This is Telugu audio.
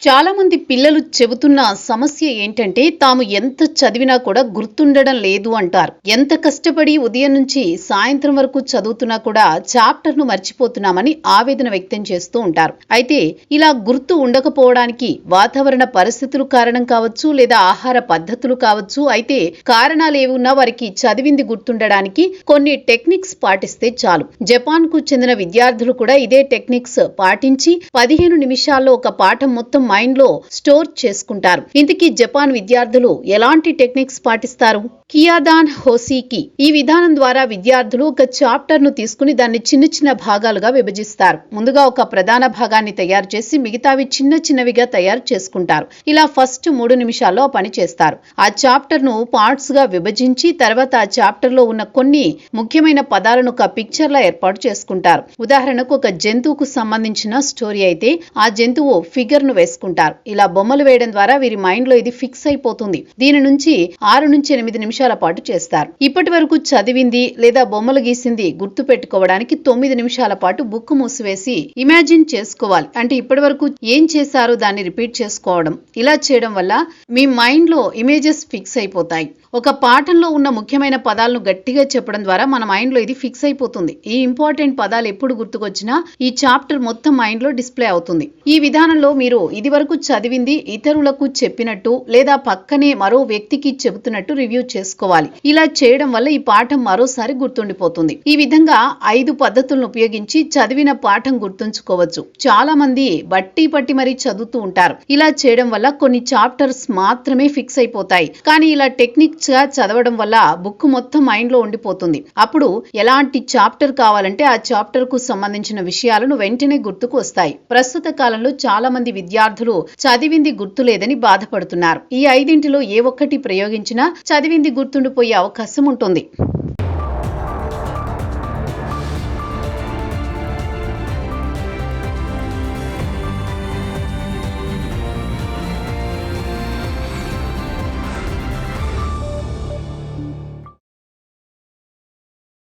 చాలా మంది పిల్లలు చెబుతున్న సమస్య ఏంటంటే తాము ఎంత చదివినా కూడా గుర్తుండడం లేదు అంటారు. ఎంత కష్టపడి ఉదయం నుంచి సాయంత్రం వరకు చదువుతున్నా కూడా చాప్టర్ను మర్చిపోతున్నామని ఆవేదన వ్యక్తం చేస్తూ ఉంటారు. అయితే ఇలా గుర్తు ఉండకపోవడానికి వాతావరణ పరిస్థితులు కారణం కావచ్చు, లేదా ఆహార పద్ధతులు కావచ్చు. అయితే కారణాలు ఏవున్నా వారికి చదివింది గుర్తుండడానికి కొన్ని టెక్నిక్స్ పాటిస్తే చాలు. జపాన్ కు చెందిన విద్యార్థులు కూడా ఇదే టెక్నిక్స్ పాటించి 15 నిమిషాల్లో ఒక పాఠం మొత్తం మైండ్ లో స్టోర్ చేసుకుంటారు. ఇంతకీ జపాన్ విద్యార్థులు ఎలాంటి టెక్నిక్స్ పాటిస్తారు? కియాదాన్ హోసీకి ఈ విధానం ద్వారా విద్యార్థులు ఒక చాప్టర్ ను తీసుకుని దాన్ని చిన్న చిన్న భాగాలుగా విభజిస్తారు. ముందుగా ఒక ప్రధాన భాగాన్ని తయారు చేసి మిగతావి చిన్న చిన్నవిగా తయారు చేసుకుంటారు. ఇలా ఫస్ట్ 3 నిమిషాల్లో ఆ పని చేస్తారు. ఆ చాప్టర్ ను పార్ట్స్ గా విభజించి తర్వాత ఆ చాప్టర్ లో ఉన్న కొన్ని ముఖ్యమైన పదాలను ఒక పిక్చర్ లా ఏర్పాటు చేసుకుంటారు. ఉదాహరణకు ఒక జంతువుకు సంబంధించిన స్టోరీ అయితే ఆ జంతువు ఫిగర్ ను వేసుకుంటారు. ఇలా బొమ్మలు వేయడం ద్వారా వీరి మైండ్ లో ఇది ఫిక్స్ అయిపోతుంది. దీని నుంచి 6 నుంచి 8 నిమిషాల పాటు చేస్తారు. ఇప్పటి వరకు చదివింది లేదా బొమ్మలు గీసింది గుర్తు పెట్టుకోవడానికి 9 నిమిషాల పాటు బుక్ మూసివేసి ఇమాజిన్ చేసుకోవాలి. అంటే ఇప్పటి వరకు ఏం చేశారో దాన్ని రిపీట్ చేసుకోవడం. ఇలా చేయడం వల్ల మీ మైండ్ లో ఇమేజెస్ ఫిక్స్ అయిపోతాయి. ఒక పాఠంలో ఉన్న ముఖ్యమైన పదాలను గట్టిగా చెప్పడం ద్వారా మన మైండ్ లో ఇది ఫిక్స్ అయిపోతుంది. ఈ ఇంపార్టెంట్ పదాలు ఎప్పుడు గుర్తుకొచ్చినా ఈ చాప్టర్ మొత్తం మైండ్ లో డిస్ప్లే అవుతుంది. ఈ విధానంలో మీరు ఇది వరకు చదివింది ఇతరులకు చెప్పినట్టు లేదా పక్కనే మరో వ్యక్తికి చెబుతున్నట్టు రివ్యూ చేసుకోవాలి. ఇలా చేయడం వల్ల ఈ పాఠం మరోసారి గుర్తుండిపోతుంది. ఈ విధంగా 5 పద్ధతులను ఉపయోగించి చదివిన పాఠం గుర్తుంచుకోవచ్చు. చాలా మంది బట్టి పట్టి మరీ చదువుతూ ఉంటారు. ఇలా చేయడం వల్ల కొన్ని చాప్టర్స్ మాత్రమే ఫిక్స్ అయిపోతాయి. కానీ ఇలా టెక్నిక్స్ గా చదవడం వల్ల బుక్ మొత్తం మైండ్ లో ఉండిపోతుంది. అప్పుడు ఎలాంటి చాప్టర్ కావాలంటే ఆ చాప్టర్ కు సంబంధించిన విషయాలను వెంటనే గుర్తుకు వస్తాయి. ప్రస్తుత కాలంలో చాలా మంది విద్యార్థులు చదివింది గుర్తులేదని బాధపడుతున్నారు. ఈ 5 ఏ ఒక్కటి ప్రయోగించినా చదివింది గుర్తుండిపోయే అవకాశం ఉంటుంది.